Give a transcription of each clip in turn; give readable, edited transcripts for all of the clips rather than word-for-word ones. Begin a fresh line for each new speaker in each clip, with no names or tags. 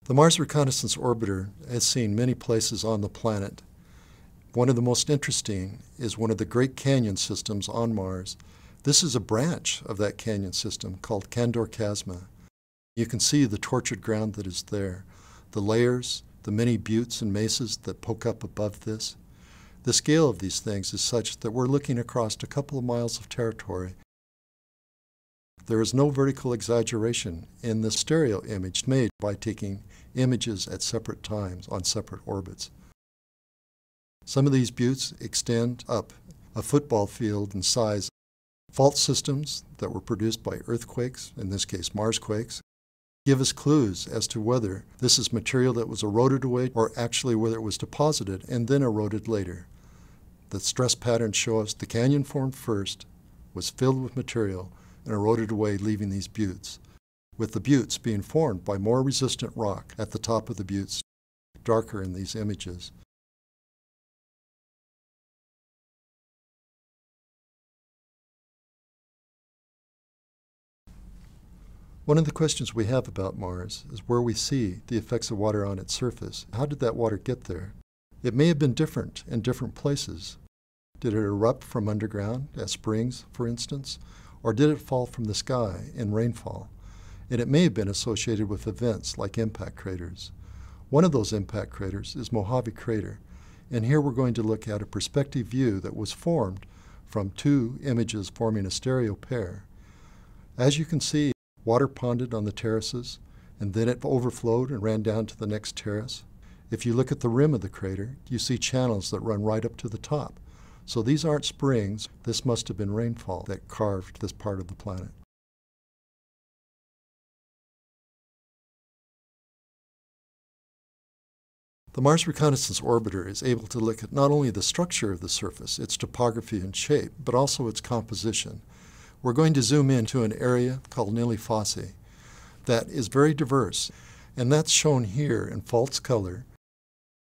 The Mars Reconnaissance Orbiter has seen many places on the planet. One of the most interesting is one of the Great Canyon systems on Mars. This is a branch of that canyon system called Candour Chasma. You can see the tortured ground that is there, the layers, the many buttes and mesas that poke up above this. The scale of these things is such that we're looking across a couple of miles of territory. There is no vertical exaggeration in the stereo image made by taking images at separate times on separate orbits. Some of these buttes extend up a football field in size. Fault systems that were produced by earthquakes, in this case Marsquakes, give us clues as to whether this is material that was eroded away or actually whether it was deposited and then eroded later. The stress patterns show us the canyon formed first, was filled with material, and eroded away, leaving these buttes, with the buttes being formed by more resistant rock at the top of the buttes, darker in these images. One of the questions we have about Mars is where we see the effects of water on its surface. How did that water get there? It may have been different in different places. Did it erupt from underground, as springs, for instance? Or did it fall from the sky in rainfall? And it may have been associated with events like impact craters. One of those impact craters is Mojave Crater. And here we're going to look at a perspective view that was formed from two images forming a stereo pair. As you can see, water ponded on the terraces, and then it overflowed and ran down to the next terrace. If you look at the rim of the crater, you see channels that run right up to the top. So these aren't springs. This must have been rainfall that carved this part of the planet. The Mars Reconnaissance Orbiter is able to look at not only the structure of the surface, its topography and shape, but also its composition. We're going to zoom into an area called Nili Fossae that is very diverse, and that's shown here in false color.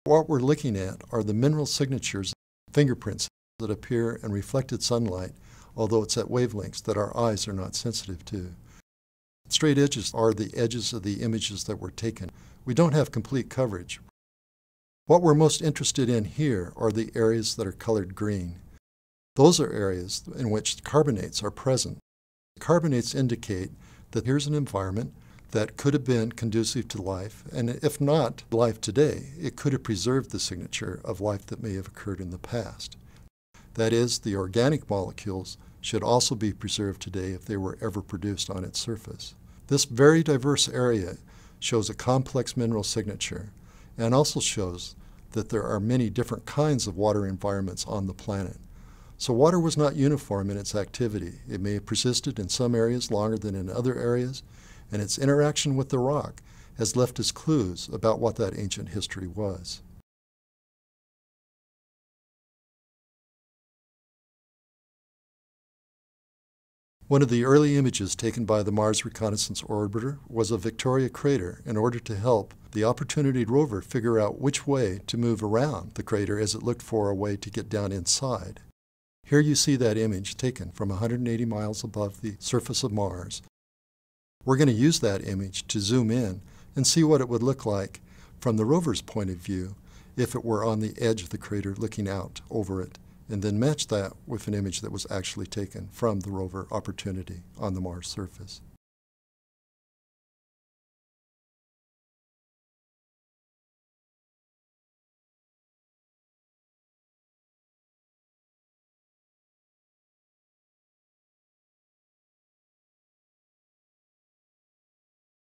What we're looking at are the mineral signatures, fingerprints that appear in reflected sunlight, although it's at wavelengths that our eyes are not sensitive to. Straight edges are the edges of the images that were taken. We don't have complete coverage. What we're most interested in here are the areas that are colored green. Those are areas in which carbonates are present. Carbonates indicate that here's an environment that could have been conducive to life, and if not life today, it could have preserved the signature of life that may have occurred in the past. That is, the organic molecules should also be preserved today if they were ever produced on its surface. This very diverse area shows a complex mineral signature and also shows that there are many different kinds of water environments on the planet. So water was not uniform in its activity. It may have persisted in some areas longer than in other areas, and its interaction with the rock has left us clues about what that ancient history was. One of the early images taken by the Mars Reconnaissance Orbiter was of Victoria Crater in order to help the Opportunity rover figure out which way to move around the crater as it looked for a way to get down inside. Here you see that image taken from 180 miles above the surface of Mars. We're going to use that image to zoom in and see what it would look like from the rover's point of view if it were on the edge of the crater looking out over it, and then match that with an image that was actually taken from the rover Opportunity on the Mars surface.